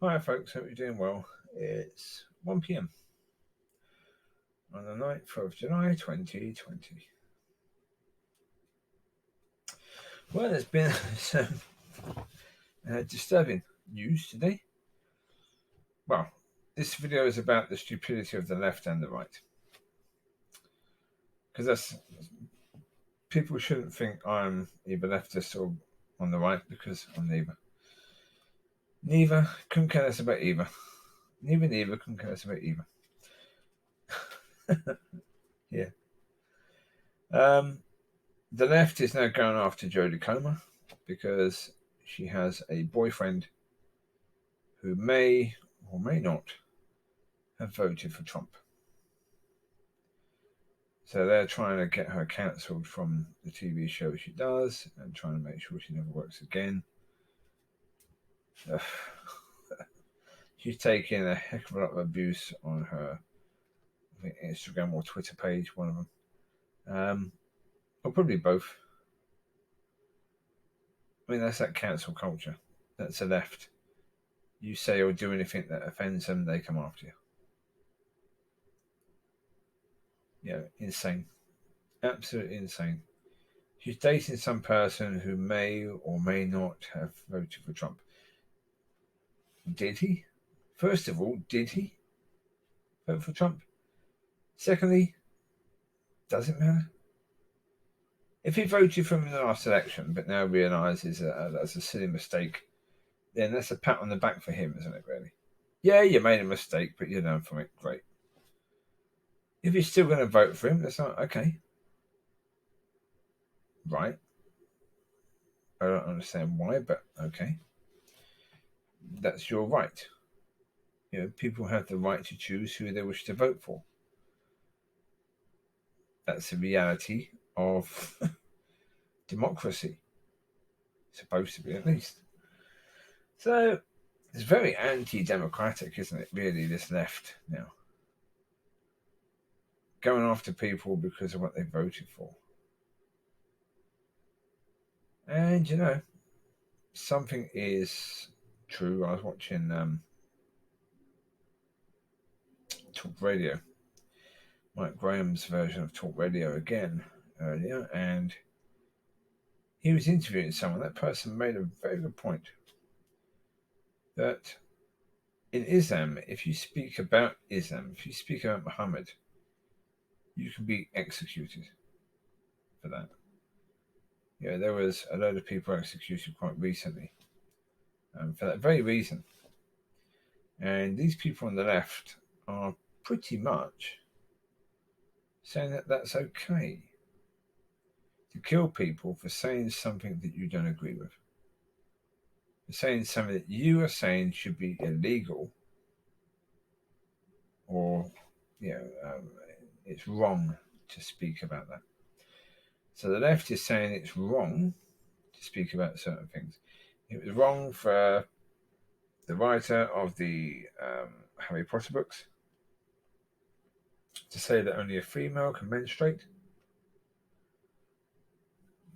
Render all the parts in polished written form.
Hi folks, hope you're doing well. It's 1 p.m. on the 9th of July 2020. Well, there's been some disturbing news today. Well, this video is about the stupidity of the left and the right. Because people shouldn't think I'm either leftist or on the right, because I'm neither. Neither couldn't care less about either. Neither couldn't care less about either. Yeah. The left is now going after Jodie Comer because she has a boyfriend who may or may not have voted for Trump. So they're trying to get her cancelled from the TV show she does and trying to make sure she never works again. She's taking a heck of a lot of abuse on her, I think, Instagram or Twitter page, one of them. Or probably both. I mean, that's that cancel culture. That's the left. You say or do anything that offends them, they come after you. Yeah, insane. Absolutely insane. She's dating some person who may or may not have voted for Trump. Did he? First of all, did he vote for Trump? Secondly, does it matter? If he voted for him in the last election, but now realises that's a silly mistake, then that's a pat on the back for him, isn't it, really? Yeah, you made a mistake, but you learned from it. Great. If you're still going to vote for him, that's like, okay. Right. I don't understand why, but okay. That's your right. You know, people have the right to choose who they wish to vote for. That's the reality of democracy. Supposed to be, at least. So it's very anti-democratic, isn't it, really, this left now? Going after people because of what they voted for. And, you know, something is true. I was watching Talk Radio, Mike Graham's version of Talk Radio again earlier, and he was interviewing someone. That person made a very good point that in Islam, if you speak about Islam, if you speak about Muhammad, you can be executed for that. Yeah, there was a load of people executed quite recently for that very reason. And these people on the left are pretty much saying that that's okay to kill people for saying something that you don't agree with. For saying something that you are saying should be illegal, or it's wrong to speak about that. So the left is saying it's wrong to speak about certain things. It was wrong for the writer of the Harry Potter books to say that only a female can menstruate,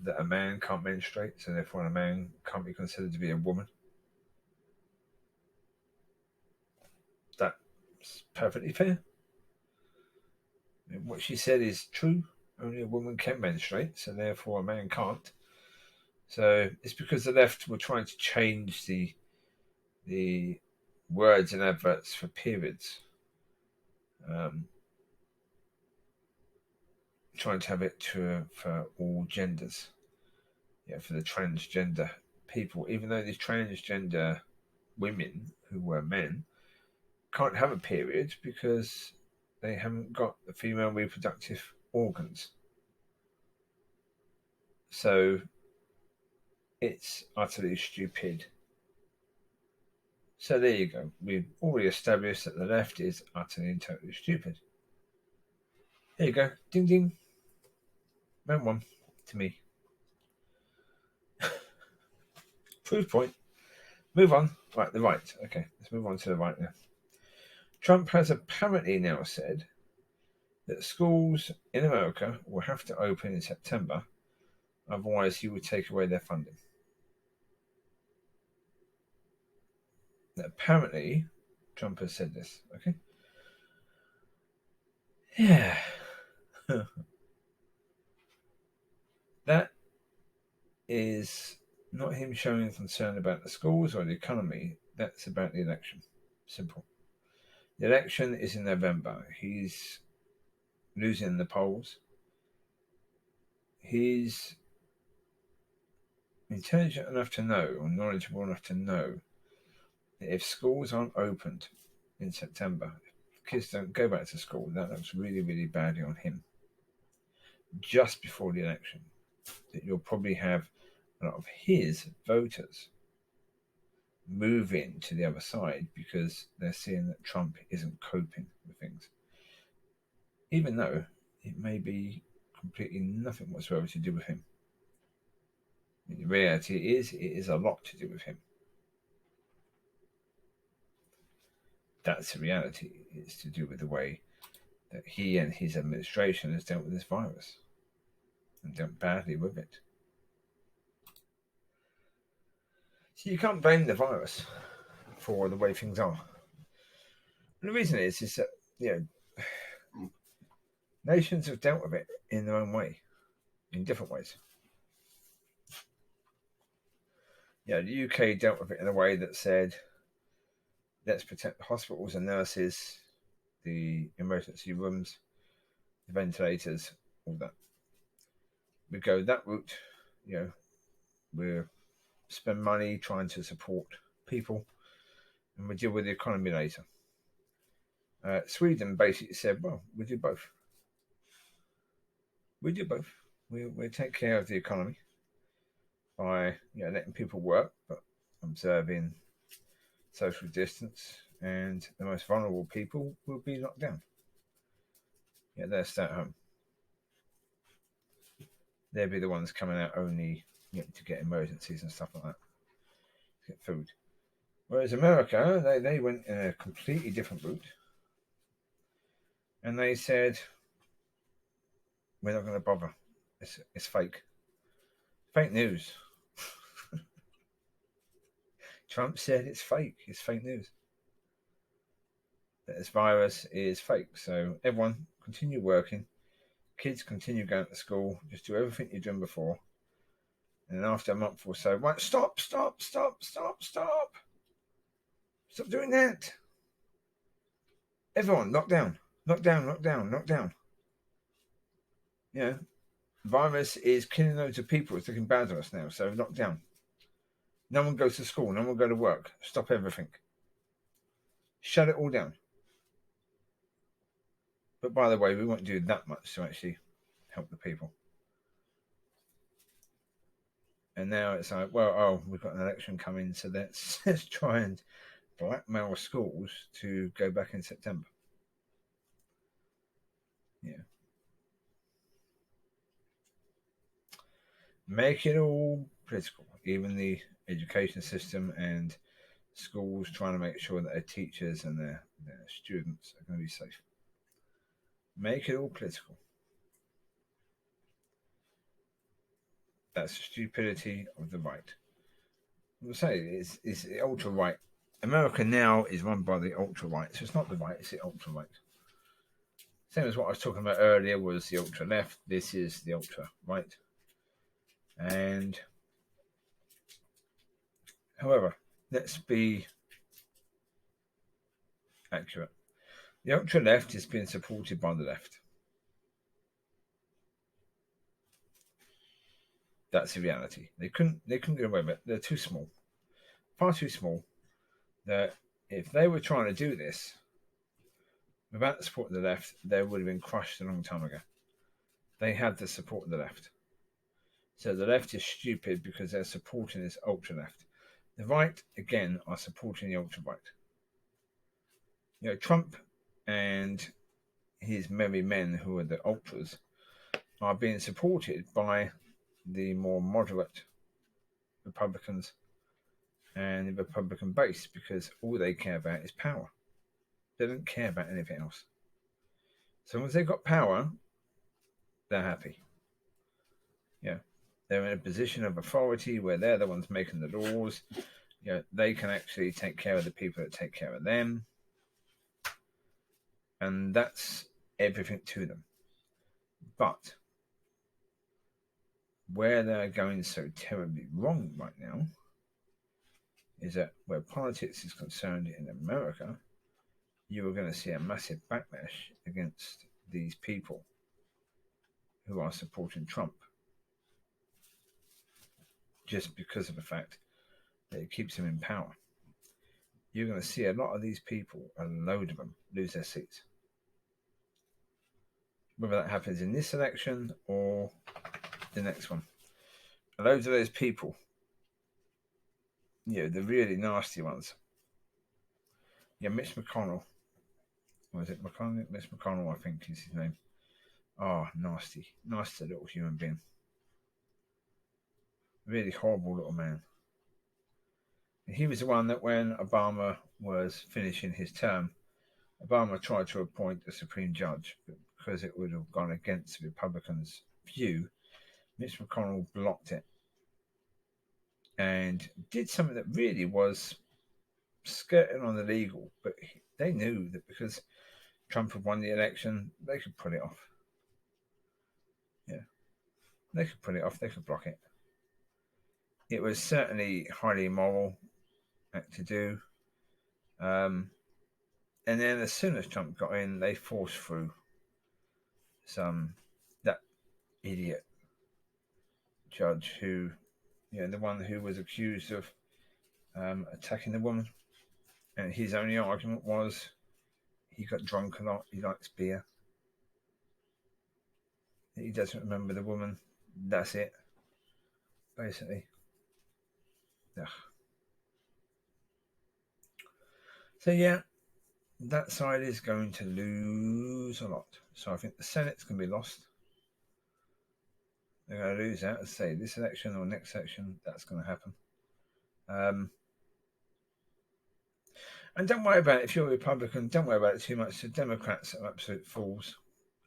that a man can't menstruate, so therefore a man can't be considered to be a woman. That's perfectly fair. What she said is true. Only a woman can menstruate, so therefore a man can't. So it's because the left were trying to change the words in adverts for periods. Trying to have it for all genders. Yeah, for the transgender people, even though these transgender women who were men can't have a period because they haven't got the female reproductive organs. So it's utterly stupid. So there you go. We've already established that the left is utterly and totally stupid. There you go. Ding ding. Round one to me. Proof point. Move on. Right, the right. Okay, let's move on to the right now. Trump has apparently now said that schools in America will have to open in September, otherwise he would take away their funding. Apparently, Trump has said this. Okay. Yeah. That is not him showing concern about the schools or the economy. That's about the election. Simple. The election is in November. He's losing the polls. He's intelligent enough to know, or knowledgeable enough to know, that if schools aren't opened in September, if kids don't go back to school, that looks really, really badly on him. Just before the election, that you'll probably have a lot of his voters move in to the other side because they're seeing that Trump isn't coping with things. Even though it may be completely nothing whatsoever to do with him. The reality is, it is a lot to do with him. That's the reality. It's to do with the way that he and his administration has dealt with this virus and dealt badly with it. So you can't blame the virus for the way things are. And the reason is that, nations have dealt with it in their own way, in different ways. The UK dealt with it in a way that said, let's protect the hospitals and nurses, the emergency rooms, the ventilators, all that. We go that route, we'll spend money trying to support people, and we deal with the economy later. Sweden basically said, well, we do both. We take care of the economy by letting people work, but observing social distance, and the most vulnerable people will be locked down. They'll stay at home. They'll be the ones coming out only to get emergencies and stuff like that, to get food. Whereas America, they went in a completely different route, and they said, we're not going to bother. It's fake. Fake news. Trump said it's fake. It's fake news. That this virus is fake. So everyone continue working. Kids continue going to school. Just do everything you're doing before. And then after a month or so, right, stop doing that. Everyone, lock down. Virus is killing loads of people. It's looking bad to us now. So lock down. No one goes to school. No one go to work. Stop everything. Shut it all down. But by the way, we won't do that much to actually help the people. And now it's like, we've got an election coming, so let's try and blackmail schools to go back in September. Make it all political. Even the education system and schools trying to make sure that their teachers and their students are going to be safe. Make it all political. That's the stupidity of the right. I will say it's the ultra right. America now is run by the ultra right, so it's not the right; it's the ultra right. Same as what I was talking about earlier was the ultra left. This is the ultra right. And however, let's be accurate. The ultra left is being supported by the left. That's the reality. They couldn't get away with it. They're too small, far too small. That if they were trying to do this without the support of the left, they would have been crushed a long time ago. They have the support of the left. So the left is stupid because they're supporting this ultra left. The right, again, are supporting the ultra right. Trump and his merry men, who are the ultras, are being supported by the more moderate Republicans and the Republican base, because all they care about is power. They don't care about anything else. So once they've got power, they're happy. They're in a position of authority where they're the ones making the laws. they can actually take care of the people that take care of them, and that's everything to them. But where they're going so terribly wrong right now is that where politics is concerned in America, you are going to see a massive backlash against these people who are supporting Trump, just because of the fact that it keeps him in power. You're going to see a lot of these people, a load of them, lose their seats. Whether that happens in this election or the next one. A load of those people, the really nasty ones. Mitch McConnell. Was it McConnell? Mitch McConnell, I think is his name. Oh, nasty. Nasty little human being. Really horrible little man. He was the one that when Obama was finishing his term, Obama tried to appoint a Supreme Judge, but because it would have gone against the Republicans' view, Mitch McConnell blocked it and did something that really was skirting on the legal, but they knew that because Trump had won the election, they could pull it off. They could pull it off, they could block it. It was certainly highly immoral act to do. And then as soon as Trump got in, they forced through that idiot judge who, the one who was accused of attacking the woman. And his only argument was he got drunk a lot, he likes beer. He doesn't remember the woman. That's it. Basically. Ugh. So that side is going to lose a lot. So I think the Senate's going to be lost. They're going to lose that. Let's say this election or next election, that's going to happen. And don't worry about it. If you're a Republican, don't worry about it too much. The Democrats are absolute fools.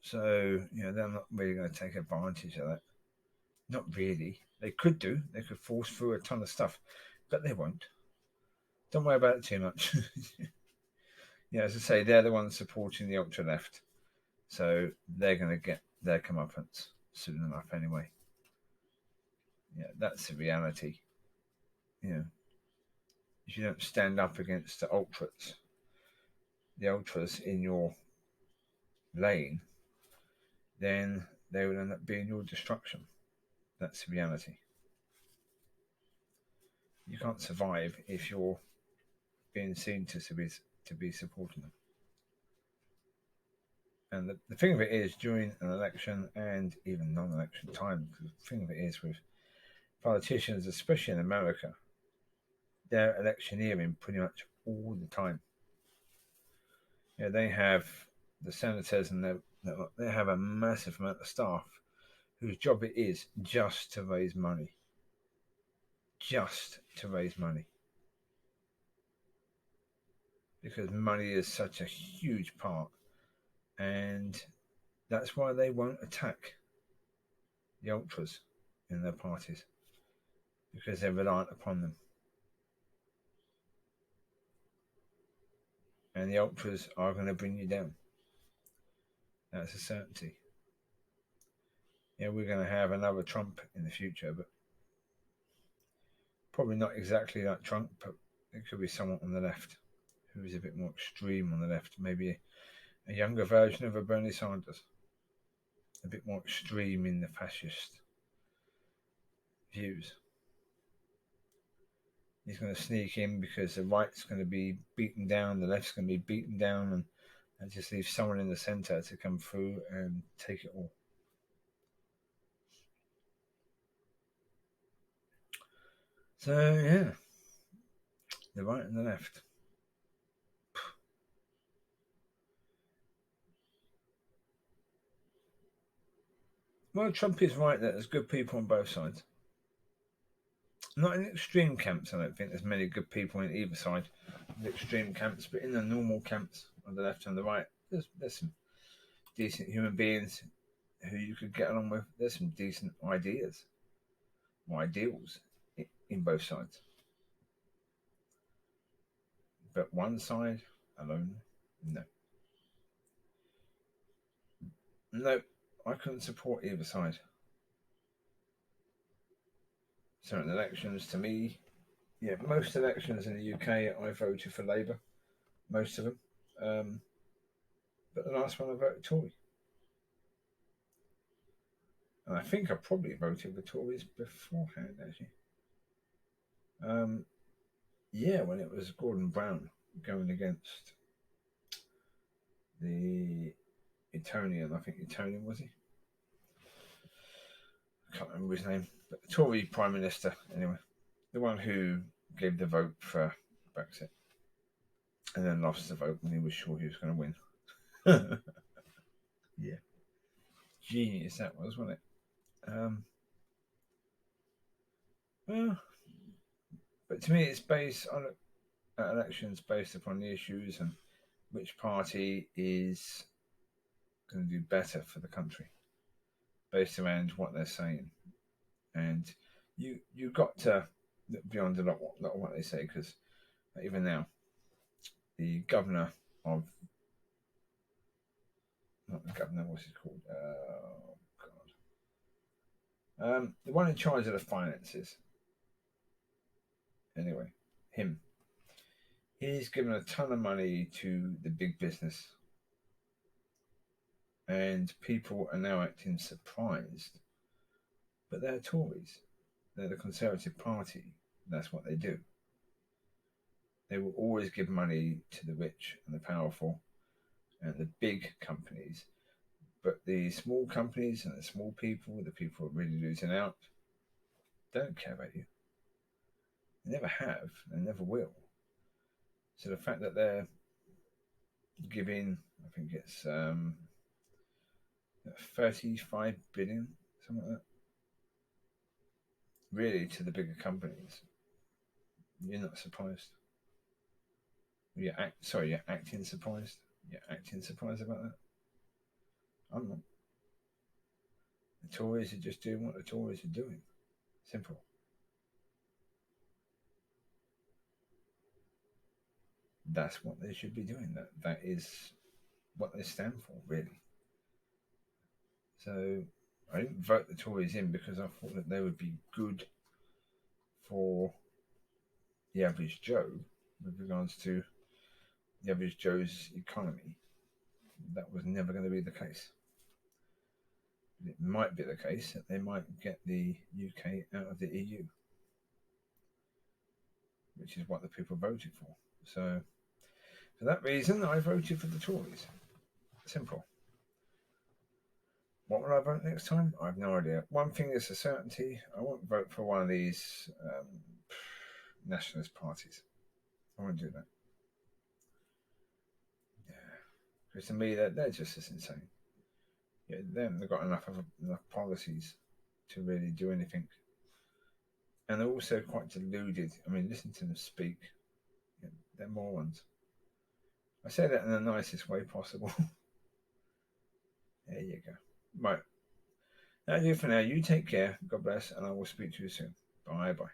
So, they're not really going to take advantage of that. Not really. They could do. They could force through a ton of stuff, but they won't. Don't worry about it too much. As I say, they're the ones supporting the ultra left. So they're going to get their comeuppance soon enough anyway. That's the reality. If you don't stand up against the ultras in your lane, then they will end up being your destruction. That's the reality. You can't survive if you're being seen to be supporting them. And the thing of it is, during an election and even non-election time, the thing of it is with politicians, especially in America, they're electioneering pretty much all the time. They have the senators and they have a massive amount of staff whose job it is just to raise money. Just to raise money. Because money is such a huge part. And that's why they won't attack the ultras in their parties. Because they're reliant upon them. And the ultras are going to bring you down. That's a certainty. We're going to have another Trump in the future, but probably not exactly like Trump, but it could be someone on the left who is a bit more extreme on the left, maybe a younger version of a Bernie Sanders, a bit more extreme in the fascist views. He's going to sneak in because the right's going to be beaten down, the left's going to be beaten down, and just leave someone in the centre to come through and take it all. So, the right and the left. Well, Trump is right that there's good people on both sides. Not in extreme camps, I don't think there's many good people in either side of extreme camps, but in the normal camps on the left and the right, there's some decent human beings who you could get along with. There's some decent ideas or ideals in both sides. But one side alone, no. No, I couldn't support either side. Certain elections, to me, yeah, most elections in the UK, I voted for Labour, most of them. But the last one, I voted Tory. And I think I probably voted for Tories beforehand, actually. Yeah, when it was Gordon Brown going against the Etonian, I think Etonian was he? I can't remember his name, but the Tory Prime Minister, anyway, the one who gave the vote for Brexit and then lost the vote when he was sure he was going to win. Yeah, genius that was, wasn't it? Well, but to me, it's based on elections based upon the issues and which party is going to do better for the country, based around what they're saying. And you got to look beyond a lot of what they say, because even now, the governor of not the governor, what's he called? The one in charge of the finances. Anyway, him. He's given a ton of money to the big business, and people are now acting surprised. But they're Tories. They're the Conservative Party. That's what they do. They will always give money to the rich and the powerful and the big companies. But the small companies and the small people, the people who are really losing out, don't care about you. They never have and never will. So the fact that they're giving, I think it's 35 billion, something like that, really to the bigger companies, you're not surprised. You're acting surprised. You're acting surprised about that. I'm not. The Tories are just doing what the Tories are doing. Simple. That's what they should be doing. That is what they stand for, really. So I didn't vote the Tories in because I thought that they would be good for the average Joe with regards to the average Joe's economy. That was never going to be the case. It might be the case that they might get the UK out of the EU, which is what the people voted for. So for that reason, I voted for the Tories. Simple. What will I vote next time? I have no idea. One thing is a certainty: I won't vote for one of these nationalist parties. I won't do that. Yeah, because to me, they're just as insane. Yeah, they've got enough policies to really do anything, and they're also quite deluded. I mean, listen to them speak. Yeah, they're morons. I say that in the nicest way possible. There you go. Right. That'll do for now. You take care. God bless, and I will speak to you soon. Bye bye.